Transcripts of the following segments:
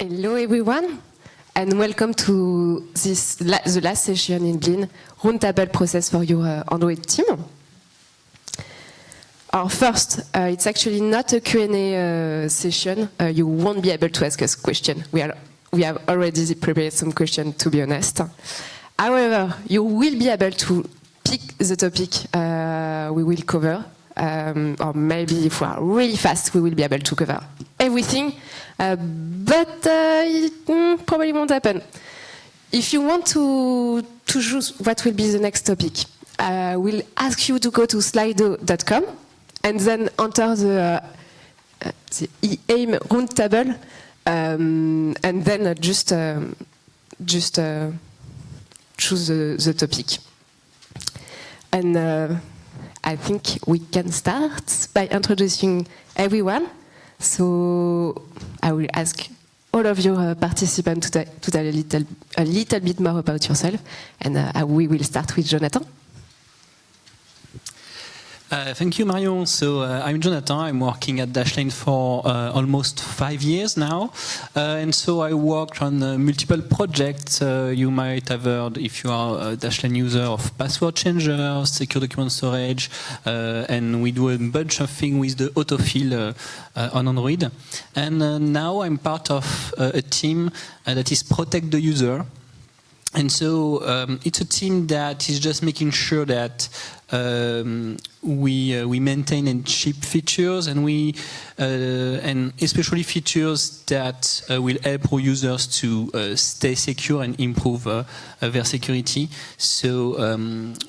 Hello everyone, and welcome to the last session in Lean, Roundtable process for your Android team. First, it's actually not a Q&A session. You won't be able to ask us questions. We have already prepared some questions, to be honest. However, you will be able to pick the topic we will cover, or maybe if we are really fast, we will be able to cover everything, but it probably won't happen. If you want to choose what will be the next topic, we'll ask you to go to slido.com and then enter the aim Roundtable, and then just choose the topic. And I think we can start by introducing everyone. So I will ask all of your participants to tell a little bit more about yourself, and we will start with Jonathan. Thank you, Marion. So I'm Jonathan. I'm working at Dashlane for almost 5 years now. And so I worked on multiple projects. You might have heard, if you are a Dashlane user, of password changer, secure document storage, and we do a bunch of things with the autofill on Android. And now I'm part of a team that is protect the user. And so it's a team that is just making sure that we maintain and ship features, and and especially features that will help our users to stay secure and improve their security. So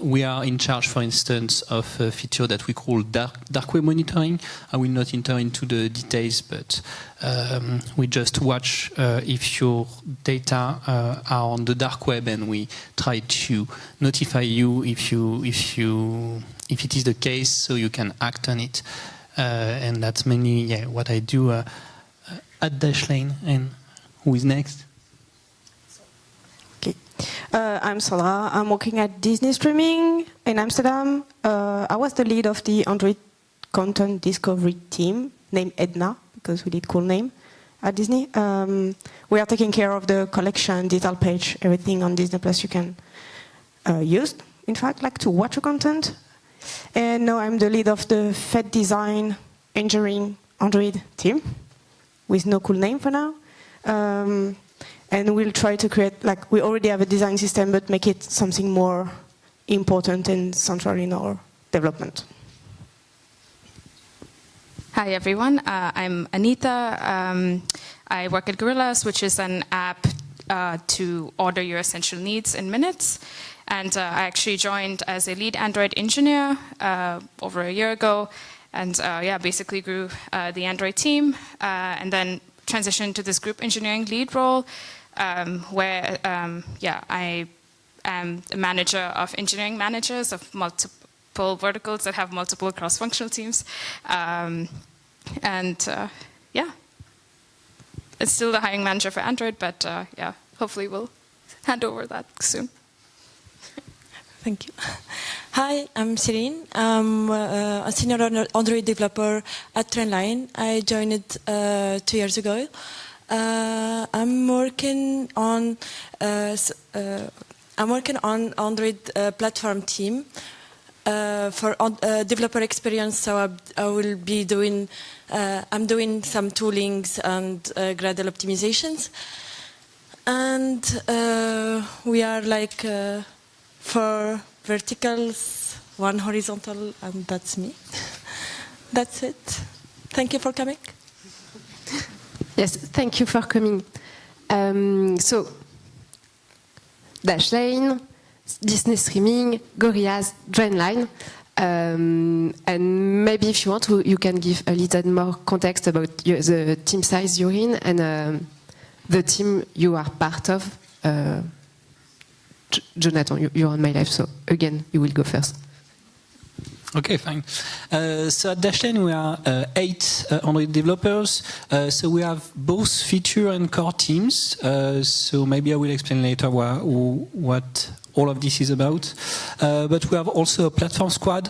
we are in charge, for instance, of a feature that we call dark web monitoring. I will not enter into the details, but we just watch if your data are on the dark web, and we try to notify you if it is the case, so you can act on it. And that's mainly what I do at Dashlane. And who is next? Okay, I'm Sandra. I'm working at Disney Streaming in Amsterdam. I was the lead of the Android content discovery team, named Edna, because we did cool name at Disney. We are taking care of the collection, detail page, everything on Disney Plus you can use, in fact, like to watch your content. And now I'm the lead of the Fed Design Engineering Android team, with no cool name for now. And we'll try to create, like, we already have a design system, but make it something more important and central in our development. Hi everyone, I'm Anita. I work at Gorillas, which is an app to order your essential needs in minutes. And I actually joined as a lead Android engineer over a year ago, and basically grew the Android team, and then transitioned to this group engineering lead role, where I am the manager of engineering managers of multiple verticals that have multiple cross-functional teams, it's still the hiring manager for Android, but hopefully we'll hand over that soon. Thank you. Hi, I'm Syrine. I'm a senior Android developer at Trainline. I joined it 2 years ago. I'm working on Android platform team for developer experience. So I will be doing. I'm doing some toolings and Gradle optimizations, and we are like. 4 verticals, 1 horizontal, and that's me. That's it. Thank you for coming. Yes, thank you for coming. So, Dashlane, Disney Streaming, Gorillas, Trainline, and maybe if you want, you can give a little more context about the team size you're in and the team you are part of. Jonathan, you're on my left, so again, you will go first. Okay, fine. So at Dashlane, we are 8 Android developers. So we have both feature and core teams. So maybe I will explain later what all of this is about. But we have also a platform squad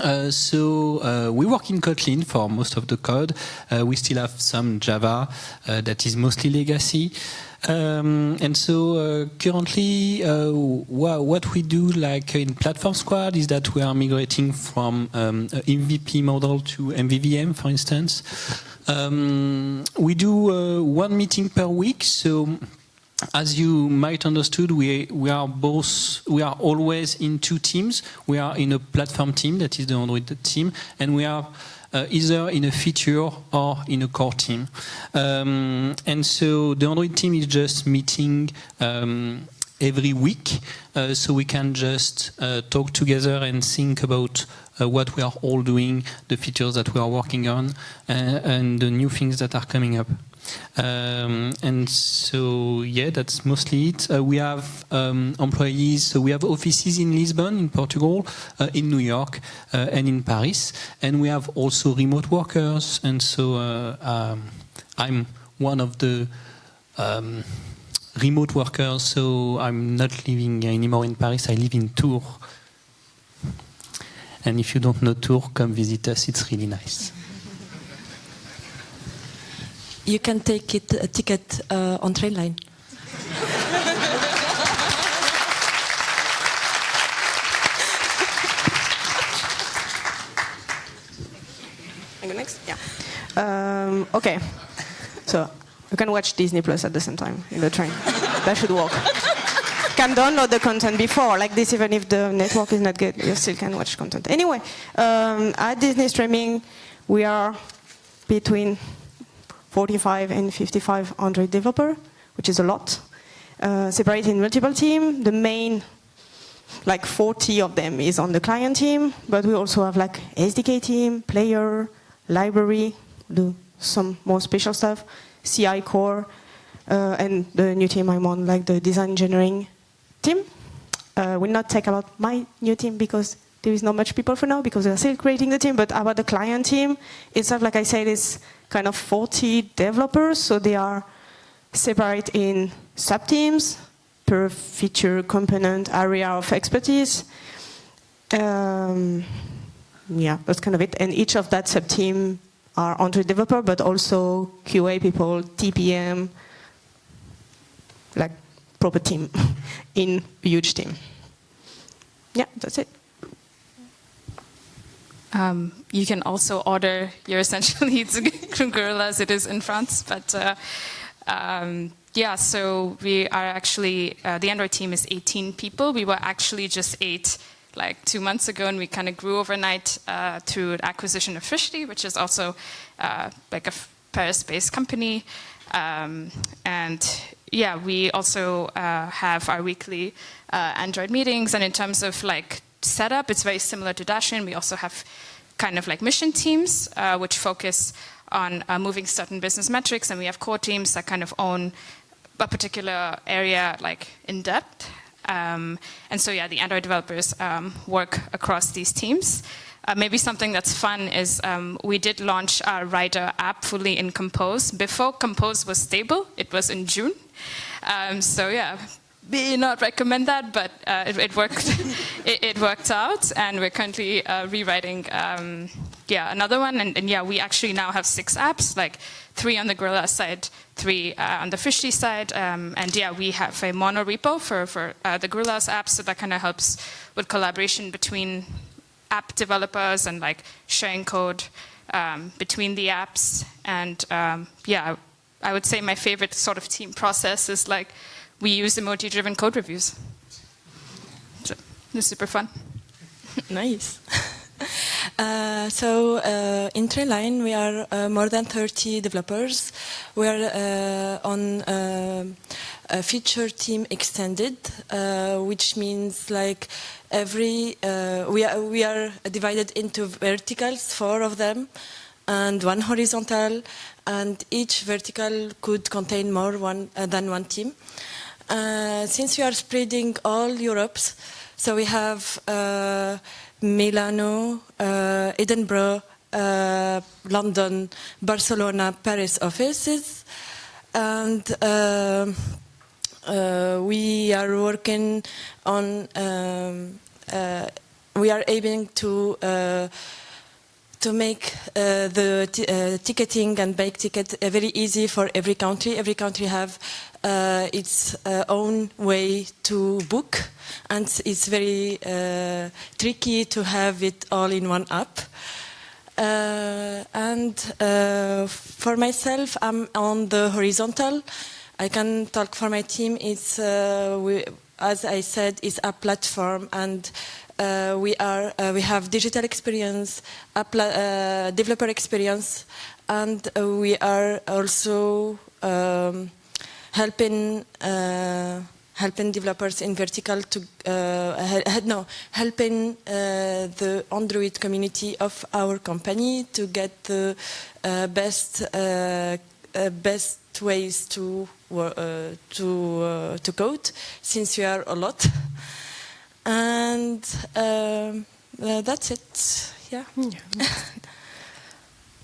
We work in Kotlin for most of the code. We still have some Java that is mostly legacy. Currently, what we do, like in Platform Squad, is that we are migrating from an MVP model to MVVM, for instance. We do one meeting per week. So, as you might understood, we are always in two teams. We are in a platform team, that is the Android team, and we are either in a feature or in a core team. And so the Android team is just meeting every week, so we can just talk together and think about what we are all doing, the features that we are working on, and the new things that are coming up. And so, yeah, that's mostly it. We have employees, so we have offices in Lisbon, in Portugal, in New York, and in Paris. And we have also remote workers. And so I'm one of the remote workers, so I'm not living anymore in Paris. I live in Tours. And if you don't know Tours, come visit us. It's really nice. You can take a ticket on Trainline. I go next? Yeah. Okay. So you can watch Disney Plus at the same time in the train. That should work. Can download the content before, like this, even if the network is not good, you still can watch content. Anyway, at Disney Streaming, we are between 45 and 55 Android developers, which is a lot. Separated in multiple teams. The main, like 40 of them, is on the client team, but we also have like SDK team, player, library, do some more special stuff, CI core, and the new team I'm on, like the design engineering team. We'll not talk about my new team because there is not much people for now because we are still creating the team, but about the client team, itself, like I said, is kind of 40 developers, so they are separate in sub-teams per feature, component, area of expertise. Yeah, that's kind of it. And each of that sub-team are Android developer, but also QA people, TPM, like proper team in a huge team. Yeah, that's it. You can also order your essential needs from Gorilla as it is in France. But yeah, so we are actually, the Android team is 18 people. We were actually just 8 like 2 months ago, and we kind of grew overnight through an acquisition of Frishly, which is also like a Paris-based company. And yeah, we also have our weekly Android meetings, and in terms of like setup, it's very similar to Dashlane. We also have kind of like mission teams, which focus on moving certain business metrics, and we have core teams that kind of own a particular area like in depth. And so yeah, the Android developers work across these teams. Maybe something that's fun is we did launch our Rider app fully in Compose. Before Compose was stable, it was in June. So yeah, may not recommend that, but it worked. it worked out, and we're currently rewriting another one. And yeah, we actually now have 6 apps, like 3 on the Gorilla side, 3 on the Frishly side, and yeah, we have a mono repo for the Gorilla's apps, so that kind of helps with collaboration between app developers and like sharing code between the apps. And yeah, I would say my favorite sort of team process is like we use emoji-driven code reviews. So it's super fun. Nice. So in Trainline, we are more than 30 developers. We are on a feature team extended, which means like we are divided into verticals, 4 of them, and 1 horizontal, and each vertical could contain more than one team. Since we are spreading all Europe, so we have Milano, Edinburgh, London, Barcelona, Paris offices, and we are working on we are aiming to make the ticketing and bike ticket very easy for every country. Every country have its own way to book, and it's very tricky to have it all in one app. For myself, I'm on the horizontal. I can talk for my team. It's as I said, it's a platform, and we have digital experience, developer experience, and we are also helping developers in vertical to helping the Android community of our company to get the best ways to code, since we are a lot. And that's it. Yeah.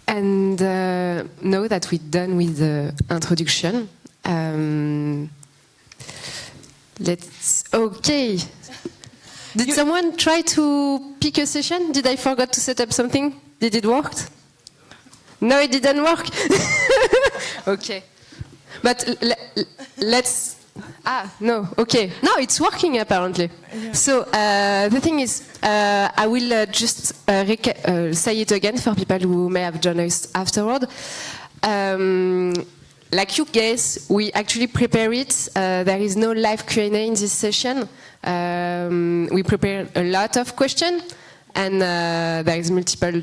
And now that we're done with the introduction, okay. Did someone try to pick a session? Did I forget to set up something? Did it work? No, it didn't work. Okay. But let's. No, okay. No, it's working apparently. Yeah. So the thing is, I will just say it again for people who may have joined us afterward. Like you guess, we actually prepare it. There is no live Q&A in this session. We prepare a lot of questions, and there is multiple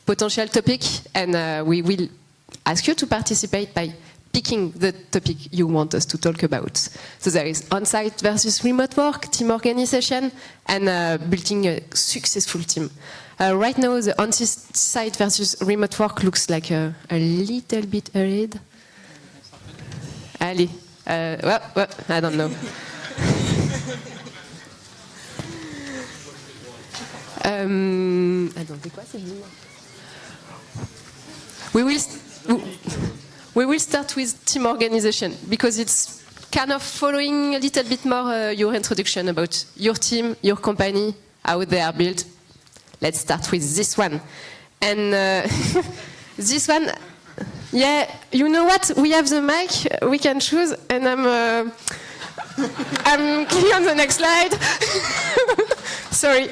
potential topics, and we will ask you to participate by picking the topic you want us to talk about. So there is on-site versus remote work, team organization, and building a successful team. Right now, the on-site versus remote work looks like a little bit ahead. Allez, well, I don't know. Attendez, quoi, c'est bizarre. We will start with team organization, because it's kind of following a little bit more your introduction about your team, your company, how they are built. Let's start with this one. And this one, yeah, you know what? We have the mic, we can choose, and I'm clicking on the next slide. Sorry.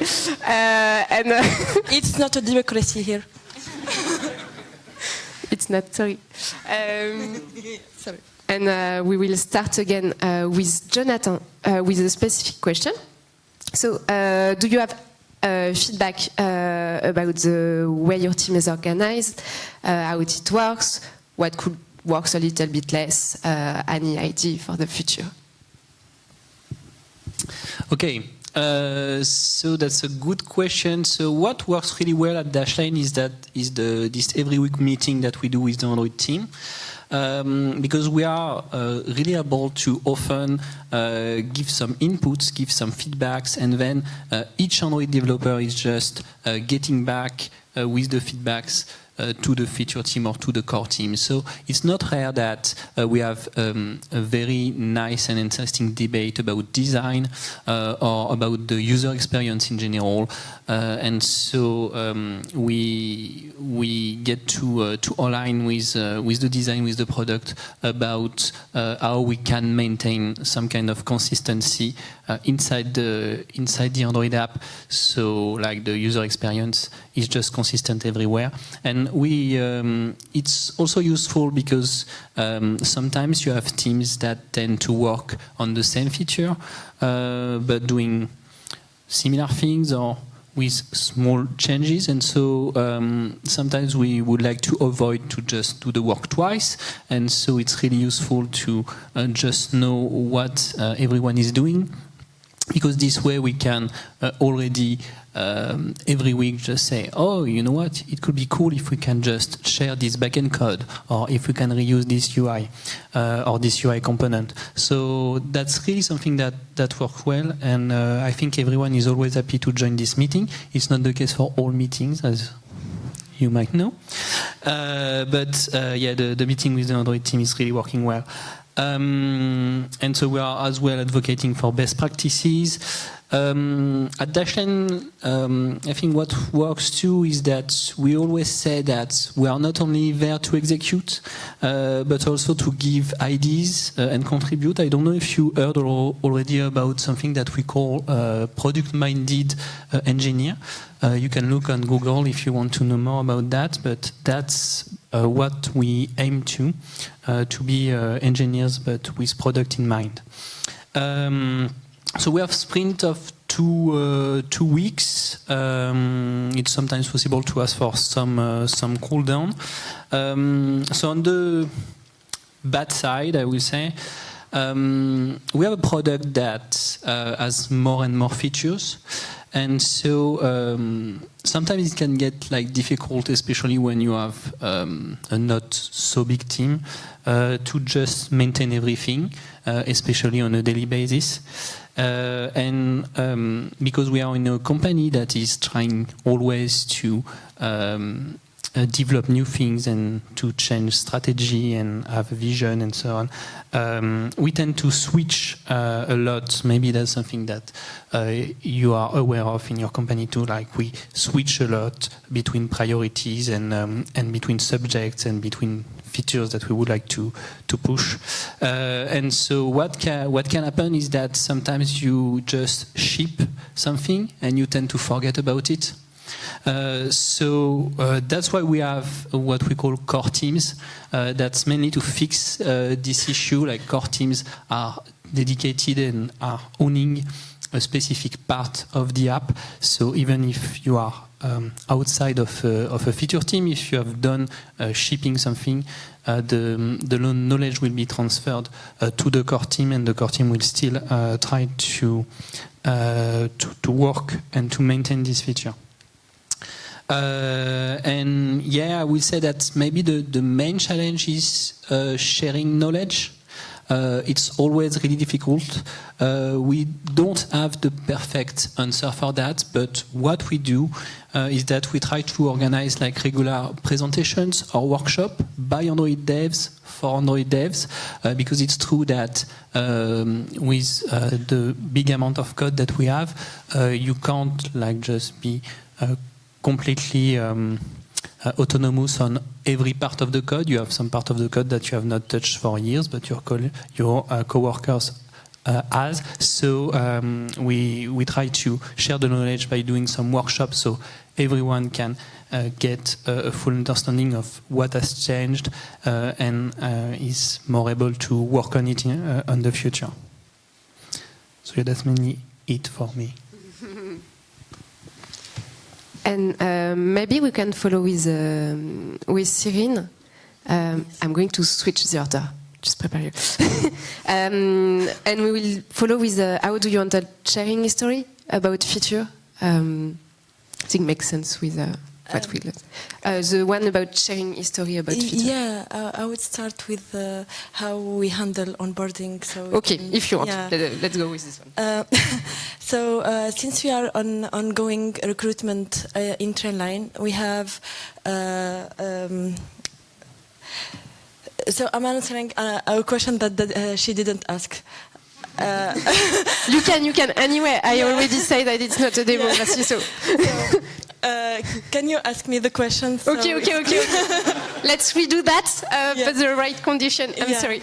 It's not a democracy here. It's not, sorry. Sorry. And we will start again with Jonathan with a specific question. So, do you have feedback about the way your team is organized, how it works, what could work a little bit less, any idea for the future? Okay. So that's a good question. So what works really well at Dashlane is this every week meeting that we do with the Android team, because we are really able to often give some inputs, give some feedbacks, and then each Android developer is just getting back with the feedbacks to the feature team or to the core team. So it's not rare that we have a very nice and interesting debate about design or about the user experience in general. And so we get to align with the design, with the product, about how we can maintain some kind of consistency inside the Android app. So like the user experience is just consistent everywhere. And it's also useful because sometimes you have teams that tend to work on the same feature, but doing similar things or with small changes, and so sometimes we would like to avoid to just do the work twice, and so it's really useful to just know what everyone is doing, because this way we can already every week just say, oh, you know what, it could be cool if we can just share this backend code, or if we can reuse this UI or this UI component. So that's really something that works well, and I think everyone is always happy to join this meeting. It's not the case for all meetings, as you might know, but yeah, the meeting with the Android team is really working well. And so we are as well advocating for best practices. At Dashlane, I think what works too is that we always say that we are not only there to execute, but also to give ideas and contribute. I don't know if you heard already about something that we call product-minded engineer. You can look on Google if you want to know more about that, but that's what we aim to be engineers, but with product in mind. So we have sprint of 2 weeks. It's sometimes possible to ask for some cool down. So on the bad side, I will say, we have a product that has more and more features. And so sometimes it can get like difficult, especially when you have a not so big team, to just maintain everything, especially on a daily basis. And because we are in a company that is trying always to develop new things and to change strategy and have a vision and so on, we tend to switch a lot. Maybe that's something that you are aware of in your company too. Like we switch a lot between priorities and between subjects and between features that we would like to push. And so what can happen is that sometimes you just ship something and you tend to forget about it. So that's why we have what we call core teams. That's mainly to fix this issue. Like core teams are dedicated and are owning a specific part of the app. So even if you are outside of a feature team, if you have done shipping something, the knowledge will be transferred to the core team, and the core team will still try to work and to maintain this feature. And yeah, I will say that maybe the main challenge is sharing knowledge. It's always really difficult. We don't have the perfect answer for that, but what we do is that we try to organize like regular presentations or workshop by Android devs for Android devs, because it's true that with the big amount of code that we have, you can't like just be completely autonomous on every part of the code. You have some part of the code that you have not touched for years, but your co-workers has. So we try to share the knowledge by doing some workshops so everyone can get a full understanding of what has changed and is more able to work on it in the future. So yeah, that's mainly it for me. And maybe we can follow with Syrine. I'm going to switch the order. Just prepare you. And we will follow with how do you handle sharing history about feature. I think makes sense with what we learned. The one about sharing history about feature. Yeah, I would start with how we handle onboarding. So okay, if you want, yeah. Let's go with this one. So since we are on ongoing recruitment in Trainline, we have. So I'm answering a question that she didn't ask. You can. Anyway, I already said that it's not a democracy, so. Can you ask me the question? Okay. Let's redo that, but the right condition. I'm sorry.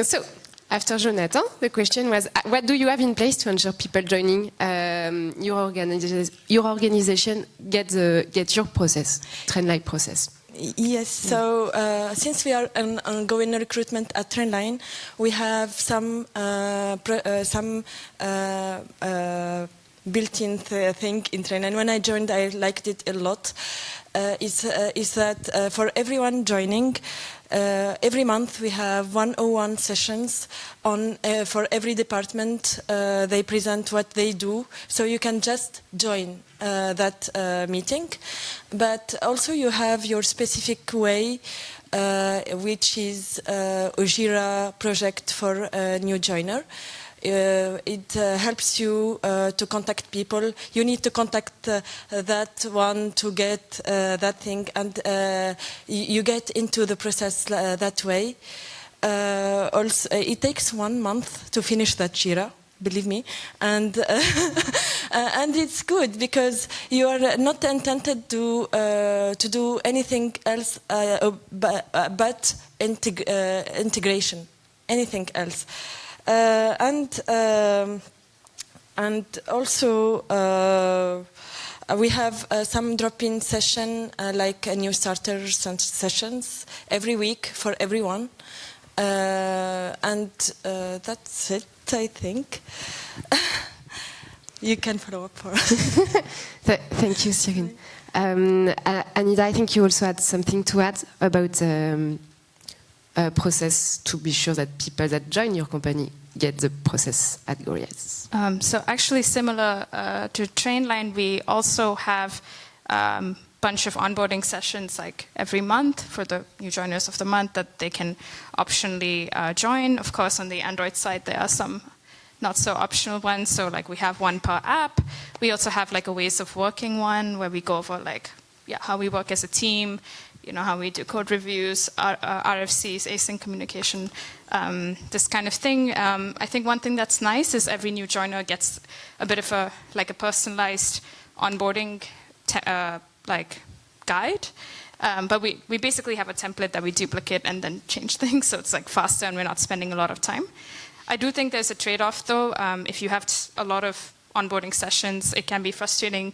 So, after Jonathan, the question was, what do you have in place to ensure people joining your organization get your process, Trainline process? Yes, so since we are an ongoing recruitment at Trainline, we have some built-in thing in Trainline. When I joined, I liked it a lot. Is that for everyone joining, every month we have 101 sessions on for every department. They present what they do, so you can just join that meeting. But also you have your specific way, which is a Jira project for a new joiner. It helps you to contact people. You need to contact that one to get that thing, and you get into the process that way. Also, it takes 1 month to finish that Jira, believe me, and and it's good because you are not intended to do anything else but integration, anything else, and also we have some drop-in session like a new starter sessions every week for everyone, and that's it, I think. You can follow up for. Thank you, Syrine. Anita, I think you also had something to add about a process to be sure that people that join your company get the process at Go. Yes. So actually similar to Trainline, we also have bunch of onboarding sessions like every month for the new joiners of the month that they can optionally join. Of course, on the Android side, there are some not so optional ones. So like we have one per app. We also have like a ways of working one where we go over like how we work as a team, how we do code reviews, RFCs, async communication, this kind of thing. I think one thing that's nice is every new joiner gets a bit of a personalized onboarding guide. But we basically have a template that we duplicate and then change things, so it's like faster and we're not spending a lot of time. I do think there's a trade-off though. If you have a lot of onboarding sessions, it can be frustrating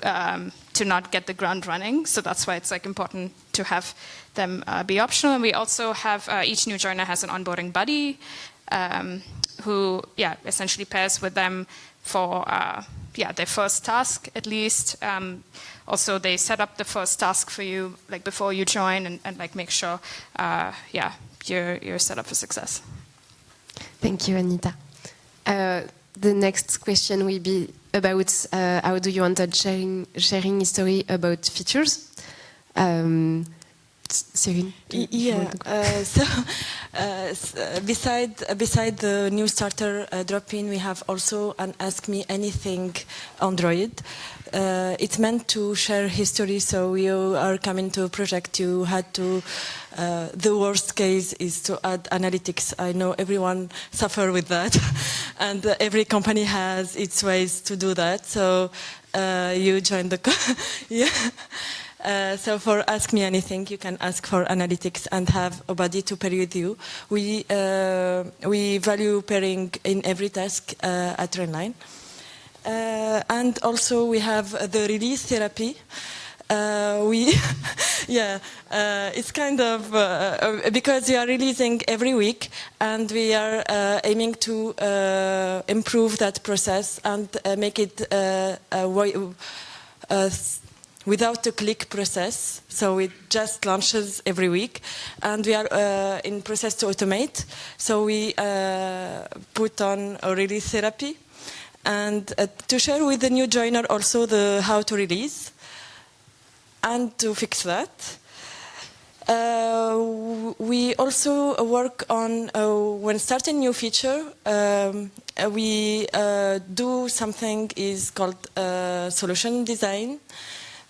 to not get the ground running. So that's why it's important to have them be optional. And we also have each new joiner has an onboarding buddy who essentially pairs with them for their first task at least. Also, they set up the first task for you before you join and make sure you're set up for success. Thank you, Anita. The next question will be about how do you handle sharing history about features? Syrine? Beside the new starter drop-in, we have also an Ask Me Anything Android. It's meant to share history, so you are coming to a project, you had to, the worst case is to add analytics. I know everyone suffer with that, and every company has its ways to do that, so you join the, so for Ask Me Anything, you can ask for analytics and have a buddy to pair with you. We value pairing in every task at Trainline. And also we have the release therapy. It's kind of because we are releasing every week, and we are aiming to improve that process and make it without a click process, so it just launches every week, and we are in process to automate. So we put on a release therapy, and to share with the new joiner also the how to release, and to fix that. We also work on when starting new feature. We do something is called solution design.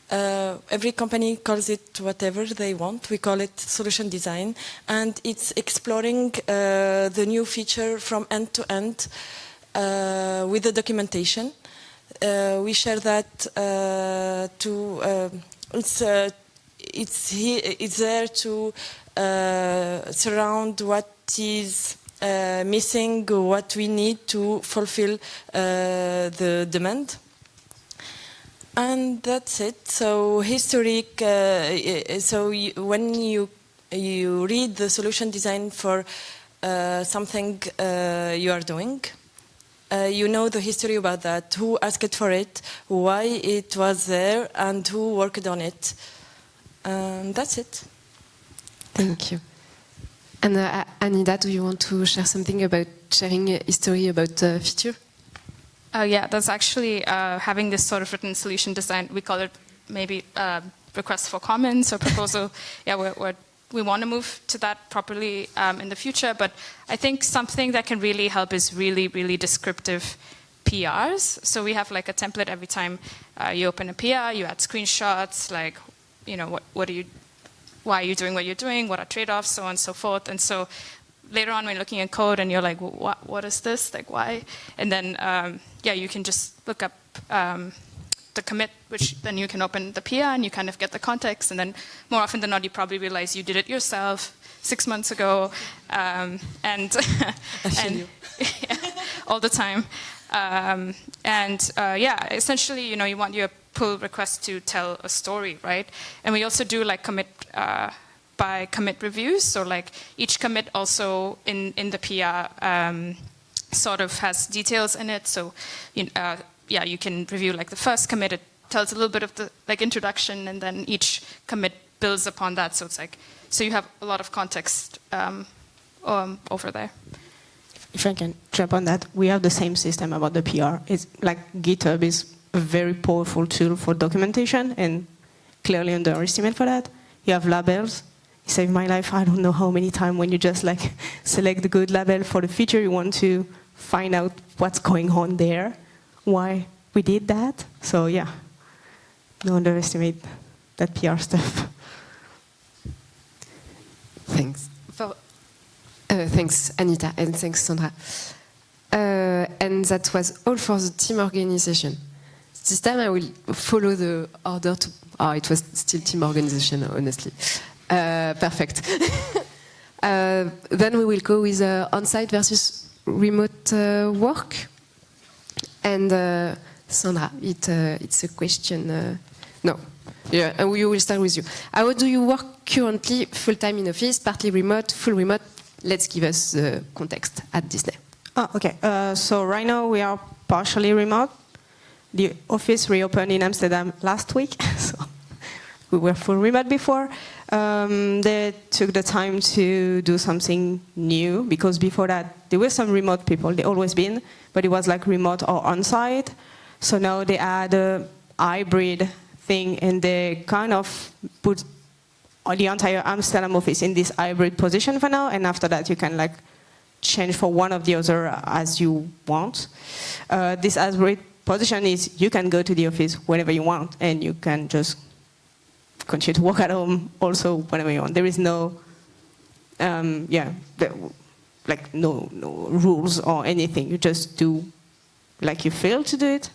Every company calls it whatever they want. We call it solution design, and it's exploring the new feature from end to end with the documentation. We share that it's there to surround what is missing, what we need to fulfill the demand. And that's it. So historic. When you read the solution design for something you are doing, you know the history about that, who asked for it, why it was there, and who worked on it. That's it. Thank you. And Anita, do you want to share something about sharing a history about feature? That's actually having this sort of written solution design. We call it maybe request for comments or proposal. We want to move to that properly in the future. But I think something that can really help is really, really descriptive PRs. So we have like a template every time you open a PR. You add screenshots, like why are you doing what you're doing? What are trade-offs, so on and so forth. And so later on when you're looking at code and you're like, what is this? Like, why? And then, you can just look up the commit, which then you can open the PR and you kind of get the context. And then more often than not, you probably realize you did it yourself 6 months ago, and all the time. Essentially, you want your pull request to tell a story, right? And we also do like commit by commit reviews. So like each commit also in the PR sort of has details in it. So you can review like the first commit. It tells a little bit of the like introduction, and then each commit builds upon that. So it's like, so you have a lot of context over there. If I can jump on that, we have the same system about the PR. It's like GitHub is a very powerful tool for documentation and clearly underestimated for that. You have labels. It saved my life I don't know how many times when you just like select the good label for the feature you want to find out what's going on there, why we did that. So yeah, don't underestimate that PR stuff. Thanks. Thanks, Anita, and thanks, Sandra. And that was all for the team organization. This time I will follow the order to... it was still team organization, honestly. Perfect. Then we will go with on-site versus remote work. And Sandra, it's a question... No. Yeah, we will start with you. How do you work currently, full-time in office, partly remote, full remote? Let's give us the context at Disney. Okay. So right now we are partially remote. The office reopened in Amsterdam last week, so we were full remote before. They took the time to do something new, because before that there were some remote people, they always been, but it was like remote or on-site. So now they add a hybrid thing, and they kind of put the entire Amsterdam office in this hybrid position for now, and after that you can like change for one of the other as you want. This hybrid position is you can go to the office whenever you want, and you can just continue to work at home also whenever you want. There is no, no rules or anything. You just do like you feel to do it,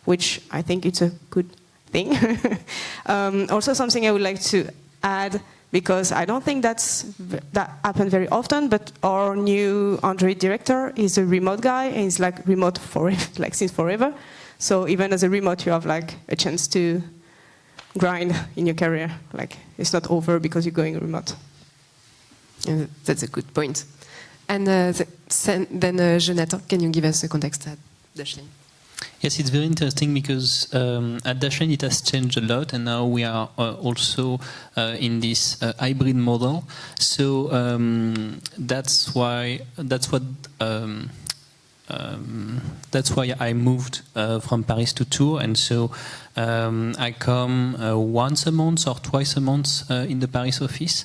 which I think it's a good thing. Also something I would like to add, because I don't think that happened very often, but our new Android director is a remote guy, and he's like remote forever, like since forever. So even as a remote, you have like a chance to grind in your career. Like it's not over because you're going remote. Yeah, that's a good point. And then Jonathan, can you give us the context at Dashlane? Yes, it's very interesting because at Dashlane it has changed a lot, and now we are also in this hybrid model. So that's why I moved from Paris to Tours, and so I come once a month or twice a month in the Paris office.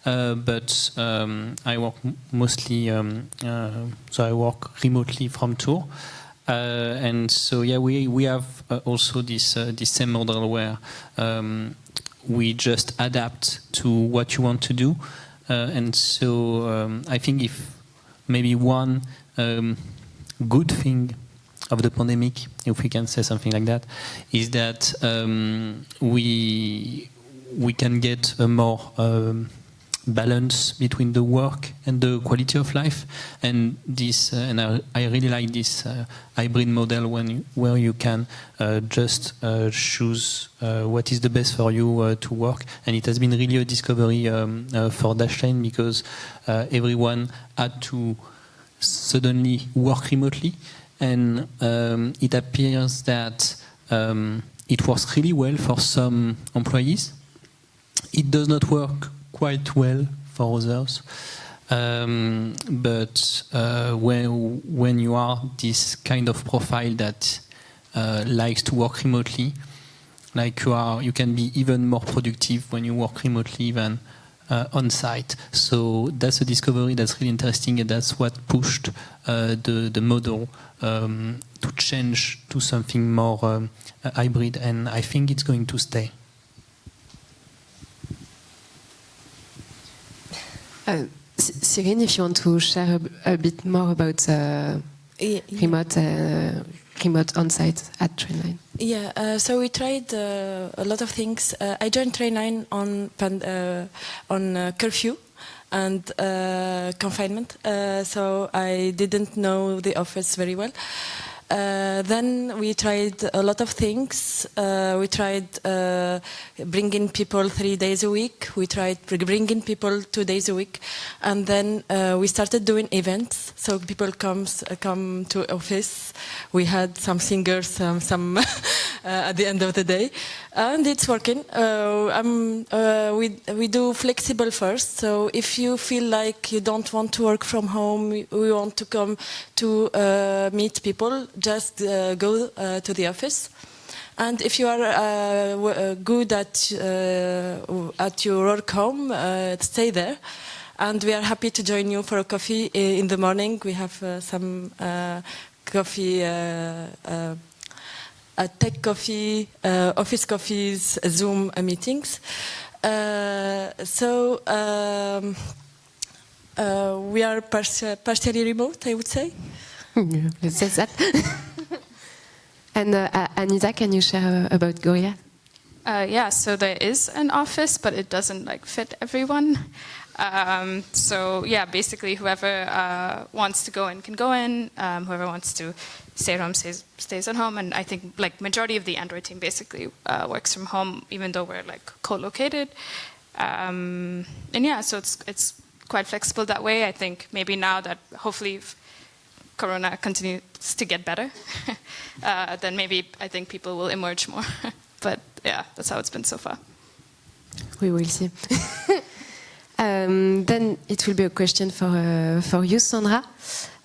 But I work mostly, so I work remotely from Tours. And so yeah, we have also this same model where we just adapt to what you want to do, and so I think if maybe one good thing of the pandemic, if we can say something like that, is that we can get a more balance between the work and the quality of life, and this and I really like this hybrid model where you can just choose what is the best for you to work, and it has been really a discovery for Dashlane, because everyone had to suddenly work remotely, and it appears that it works really well for some employees. It does not work quite well for others, but when you are this kind of profile that likes to work remotely, like you can be even more productive when you work remotely than on site. So that's a discovery that's really interesting, and that's what pushed the model to change to something more hybrid, and I think it's going to stay. Syrine, if you want to share a bit more about remote on-site at Trainline. Yeah, so we tried a lot of things. I joined Trainline on curfew and confinement, so I didn't know the office very well. Then we tried a lot of things. We tried bringing people 3 days a week. We tried bringing people 2 days a week. And then we started doing events. So people come to office. We had some singers, some at the end of the day. And it's working. We do flexible first. So if you feel like you don't want to work from home, we want to come to meet people, just go to the office. And if you are good at your work home, stay there. And we are happy to join you for a coffee in the morning. We have some coffee, tech coffee, office coffees, Zoom meetings. We are partially remote, I would say. Let's say that. And Anita, can you share about Gorilla? Yeah, so there is an office, but it doesn't fit everyone. So yeah, basically whoever wants to go in can go in. Whoever wants to stay at home stays at home. And I think majority of the Android team basically works from home, even though we're co-located. And yeah, so it's quite flexible that way. I think maybe now that hopefully if Corona continues to get better, then maybe I think people will emerge more. But yeah, that's how it's been so far. We will see. Then it will be a question for you, Sandra.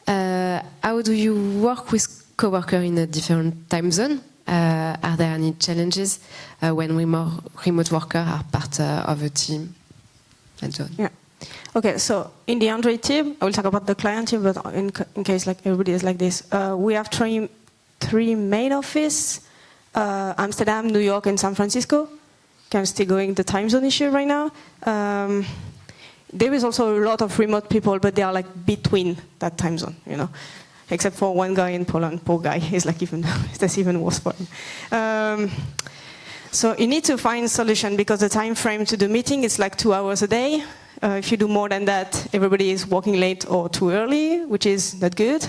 How do you work with coworkers in a different time zone? Are there any challenges when remote workers are part of a team and so on? Yeah. Okay, so in the Android team, I will talk about the client team, but in case everybody is like this, we have three main offices, Amsterdam, New York, and San Francisco. I'm still going the time zone issue right now. There is also a lot of remote people, but they are between that time zone, except for one guy in Poland. Poor guy, he's that's even worse for him. So you need to find a solution because the time frame to the meeting is 2 hours a day. If you do more than that, everybody is working late or too early, which is not good.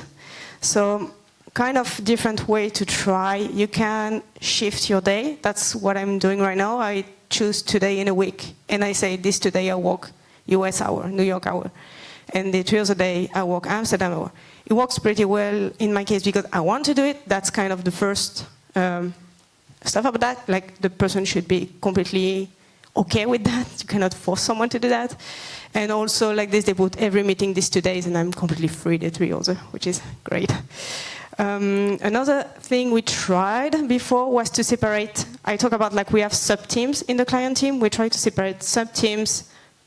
So kind of different way to try. You can shift your day. That's what I'm doing right now. I choose today in a week, and I say this today I work US hour, New York hour. And the Tuesday day I work Amsterdam hour. It works pretty well in my case because I want to do it. That's kind of the first stuff about that. The person should be completely okay with that. You cannot force someone to do that. And also this, they put every meeting these 2 days and I'm completely free the 3 others, which is great. Another thing we tried before was to separate. I talk about we have sub-teams in the client team. We try to separate sub-teams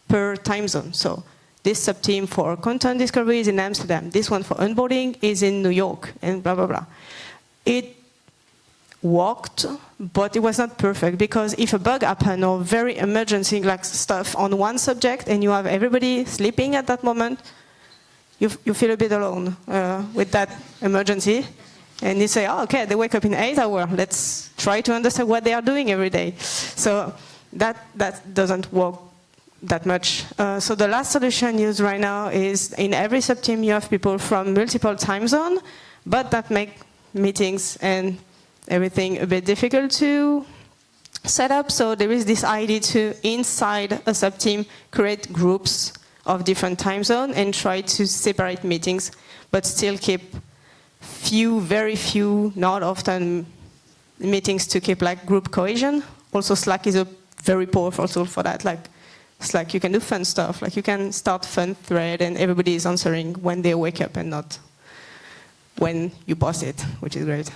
per time zone. So this sub-team for content discovery is in Amsterdam. This one for onboarding is in New York, and blah, blah, blah. It worked, but it was not perfect because if a bug happened or very emergency stuff on one subject and you have everybody sleeping at that moment, you feel a bit alone with that emergency. And you say, oh, okay, they wake up in 8 hours. Let's try to understand what they are doing every day. So that doesn't work that much. So the last solution used right now is in every sub-team you have people from multiple time zones, but that make meetings and everything a bit difficult to set up. So there is this idea to, inside a sub-team, create groups of different time zones and try to separate meetings, but still keep very few, not often meetings to keep group cohesion. Also Slack is a very powerful tool for that. Slack, you can do fun stuff. You can start fun thread and everybody is answering when they wake up and not when you post it, which is great.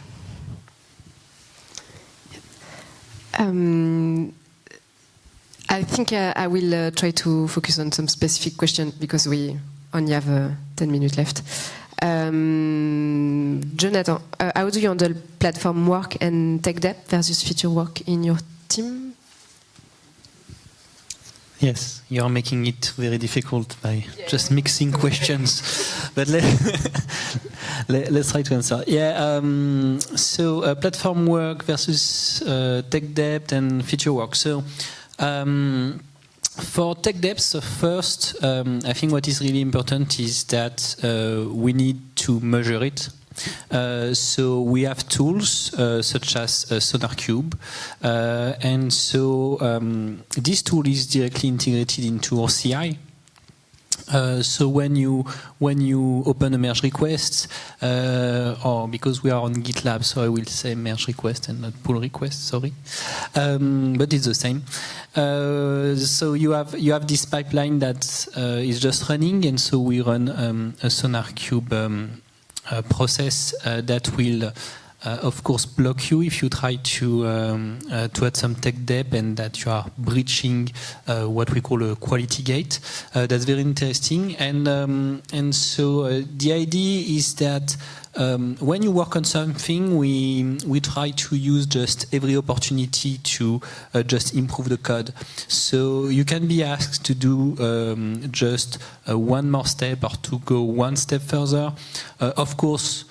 I think I will try to focus on some specific questions because we only have 10 minutes left. Jonathan, how do you handle platform work and tech debt versus feature work in your team? Yes, you are making it very difficult by just mixing questions. But let's try to answer. Yeah, so platform work versus tech debt and feature work. So for tech debt, so first, I think what is really important is that we need to measure it. So we have tools such as SonarQube, and so this tool is directly integrated into our CI. So when you open a merge request, or because we are on GitLab, so I will say merge request and not pull request. Sorry, but it's the same. So you have this pipeline that is just running, and so we run a SonarQube process that will, of course, block you if you try to add some tech debt and that you are breaching what we call a quality gate. That's very interesting, and so the idea is that when you work on something, we try to use just every opportunity to just improve the code. So you can be asked to do just one more step or to go one step further. Of course,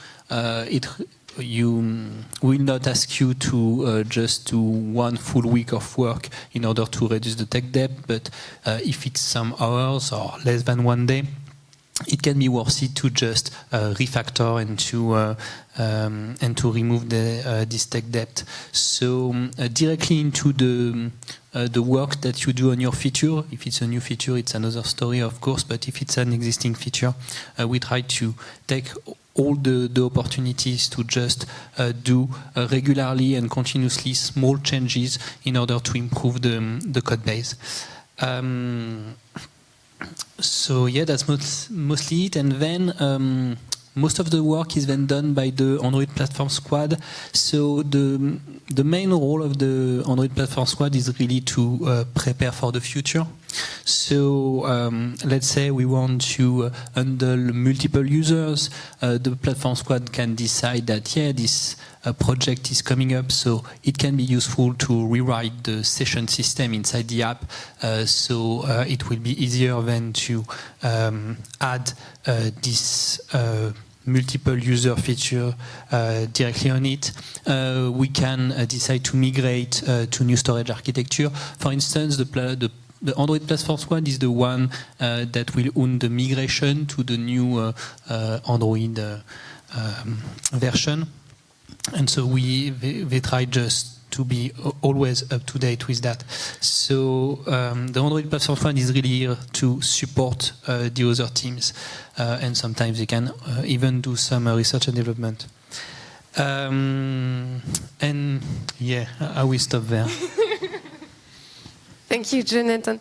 you will not ask you to just do one full week of work in order to reduce the tech debt, but if it's some hours or less than one day, it can be worth it to just refactor and to remove this tech debt. So directly into the work that you do on your feature. If it's a new feature, it's another story, of course. But if it's an existing feature, we try to take all the opportunities to just do regularly and continuously small changes in order to improve the code base. So yeah, that's mostly it. And then most of the work is then done by the Android Platform Squad. So the main role of the Android Platform Squad is really to prepare for the future. So let's say we want to handle multiple users. The Platform Squad can decide that, yeah, this project is coming up, so it can be useful to rewrite the session system inside the app, so it will be easier than to add this multiple user feature directly on it. We can decide to migrate to new storage architecture. For instance, the Android Platform Squad is the one that will own the migration to the new Android version. And so they try just to be always up to date with that. So the Android Platform Squad is really here to support the other teams, and sometimes they can even do some research and development. And yeah, I will stop there. Thank you, Jonathan.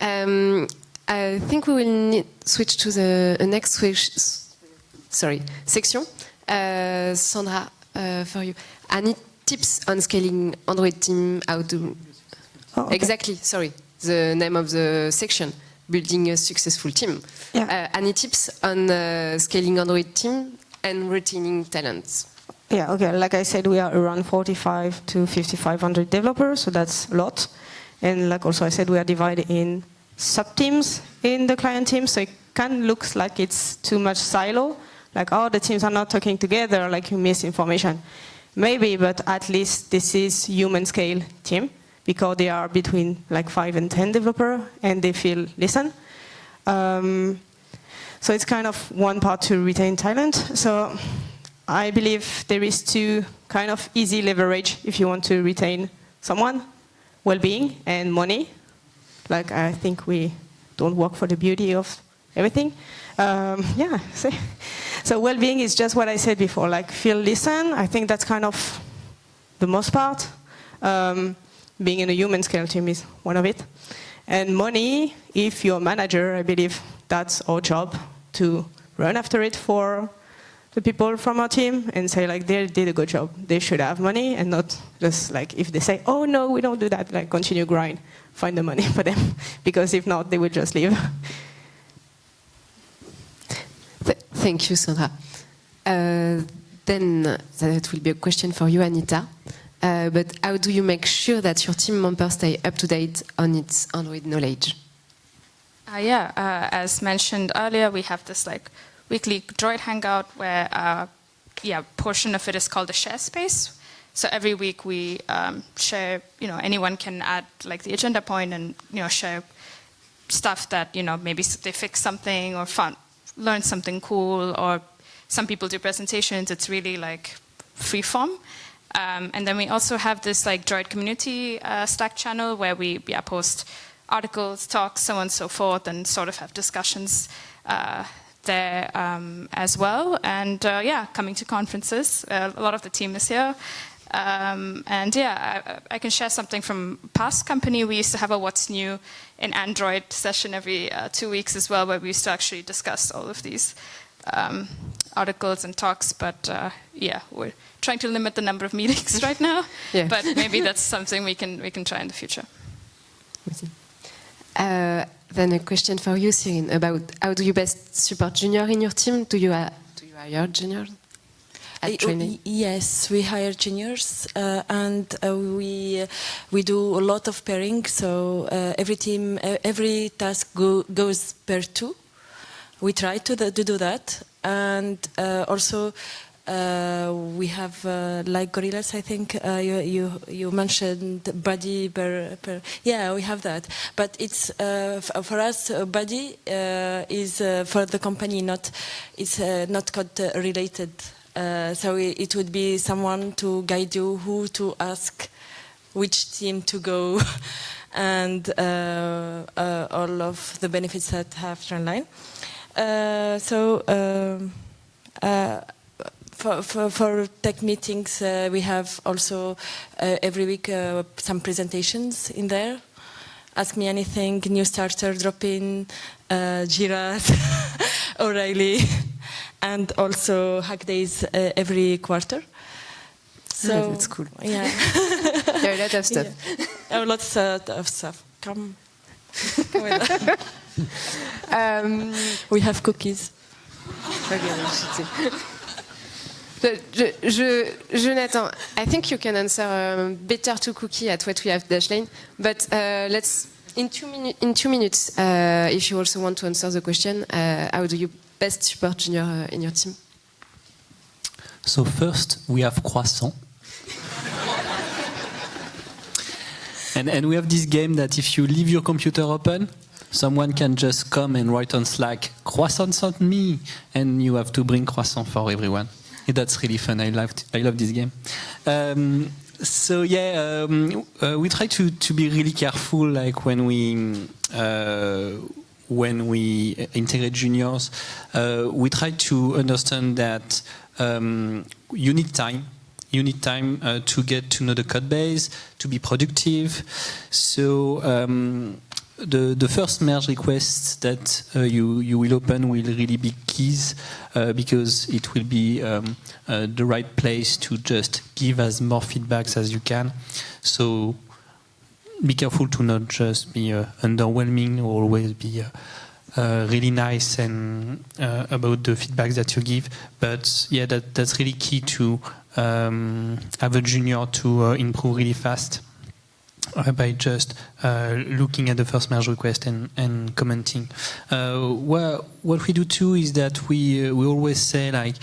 I think we will switch to the next section. Sandra, for you. Any tips on scaling Android team? How to okay. Exactly? Sorry, the name of the section: building a successful team. Yeah. Any tips on scaling Android team and retaining talents? Yeah. Okay. Like I said, we are around 45 to 5,500 developers, so that's a lot. And like also I said, we are divided in sub-teams in the client team, so it kind of looks like it's too much silo. Like, oh, the teams are not talking together, like you miss information. Maybe, but at least this is human scale team, because they are between like 5 and 10 developers, and they feel listen. So it's kind of one part to retain talent. So I believe there is two kind of easy leverage if you want to retain someone: well-being and money. Like, I think we don't work for the beauty of everything. Yeah, so well-being is just what I said before, like feel listen. I think that's kind of the most part. Being in a human scale team is one of it. And money, if you're a manager, I believe that's our job to run after it for the people from our team and say, like, they did a good job. They should have money, and not just like if they say, oh no, we don't do that, like continue grind, find the money for them, because if not, they will just leave. Thank you, Sandra. Then that will be a question for you, Anita. But how do you make sure that your team members stay up to date on its Android knowledge? As mentioned earlier, we have this like weekly Droid Hangout where portion of it is called the share space. So every week we share, anyone can add like the agenda point and, share stuff that, maybe they fix something or learn something cool, or some people do presentations. It's really like free form. And then we also have this like Droid community Slack channel where we post articles, talks, so on and so forth, and sort of have discussions there as well. And coming to conferences, a lot of the team is here. I can share something from past company. We used to have a What's New in Android session every 2 weeks as well, where we used to actually discuss all of these articles and talks. But we're trying to limit the number of meetings right now. Yeah. But maybe that's something we can try in the future. Then a question for you, Syrine, about how do you best support junior in your team? Do you hire juniors at Trainline? Yes, we hire juniors, and we do a lot of pairing. So every task goes per 2. We try to do that, and also. We have like gorillas. I think you mentioned buddy per. Yeah, we have that. But it's for us, buddy is for the company. It's not code related. So it would be someone to guide you who to ask, which team to go, and all of the benefits that have Trainline. For tech meetings, we have also every week some presentations in there. Ask me anything, new starter, drop in, Jira, O'Reilly, and also hack days every quarter. So that's cool. Yeah, There are a lot of stuff. Yeah. Lots of stuff. Come with we have cookies. Jonathan, I think you can answer better to Cookie at what we have Dashlane, but let's in 2 minutes, if you also want to answer the question, how do you best support junior in your team? So first, we have Croissant. and we have this game that if you leave your computer open, someone can just come and write on Slack, Croissant sent me, and you have to bring Croissant for everyone. That's really fun. I love this game. We try to be really careful, like when we integrate juniors. We try to understand that you need time. You need time to get to know the code base, to be productive. So the first merge request that you will open will really be keys because it will be the right place to just give as more feedbacks as you can. So be careful to not just be underwhelming, or always be really nice and about the feedbacks that you give. But yeah, that's really key to have a junior to improve really fast. By just looking at the first merge request and commenting. What we do too is that we always say, like,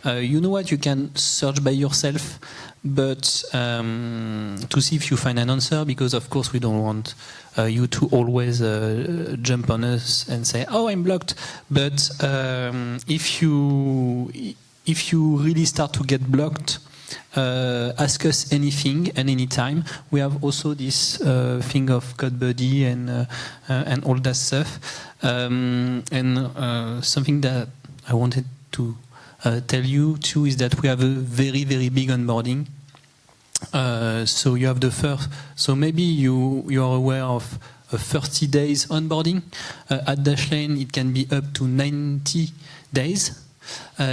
you know what, you can search by yourself, but to see if you find an answer, because of course we don't want you to always jump on us and say, oh, I'm blocked. But if you really start to get blocked, ask us anything and anytime. We have also this thing of code buddy and all that stuff. Something that I wanted to tell you too is that we have a very, very big onboarding. So you have the first. So maybe you are aware of a 30 days onboarding. At Dashlane, it can be up to 90 days.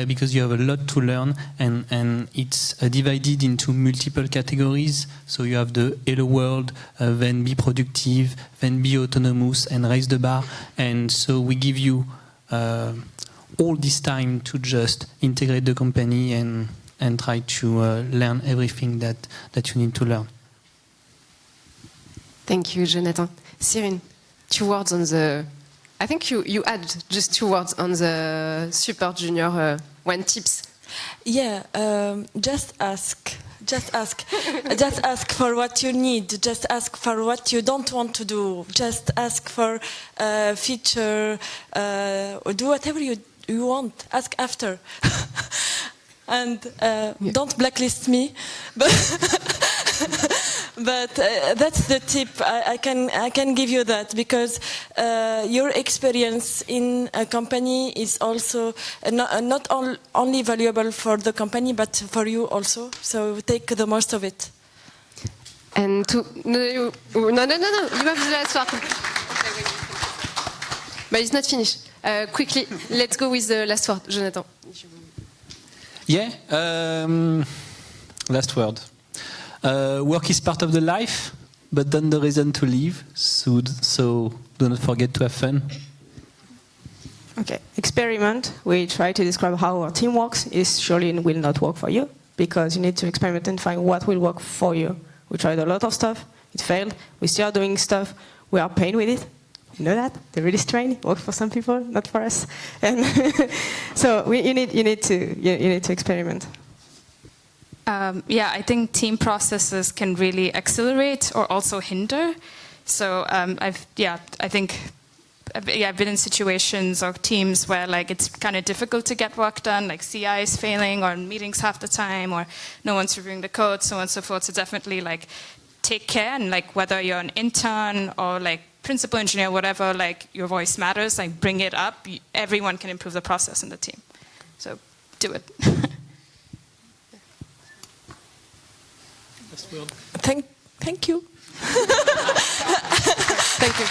Because you have a lot to learn, and it's divided into multiple categories. So you have the hello world, then be productive, then be autonomous, and raise the bar. And so we give you all this time to just integrate the company and try to learn everything that you need to learn. Thank you, Jonathan. Syrine, 2 words on the I think you add just 2 words on the super junior 1 tips. Yeah, just ask. Just ask. Just ask for what you need. Just ask for what you don't want to do. Just ask for a feature. Or do whatever you want. Ask after. And don't blacklist me. But that's the tip. I can give you that, because your experience in a company is also not only valuable for the company, but for you also. So take the most of it. And no, you have the last word. But it's not finished. Quickly, let's go with the last word, Jonathan. Yeah, last word. Work is part of the life, but not the reason to live. So do not forget to have fun. Okay, experiment. We try to describe how our team works. It surely will not work for you, because you need to experiment and find what will work for you. We tried a lot of stuff. It failed. We still are doing stuff. We are pain with it. You know that? They're really strange. It works for some people, not for us. And so you need to experiment. Yeah, I think team processes can really accelerate or also hinder. So I've been in situations or teams where like it's kind of difficult to get work done, like CI is failing or meetings half the time or no one's reviewing the code, so on and so forth. So definitely like take care, and like whether you're an intern or like principal engineer, whatever, like your voice matters, like bring it up. Everyone can improve the process in the team. So do it. Thank you. Thank you.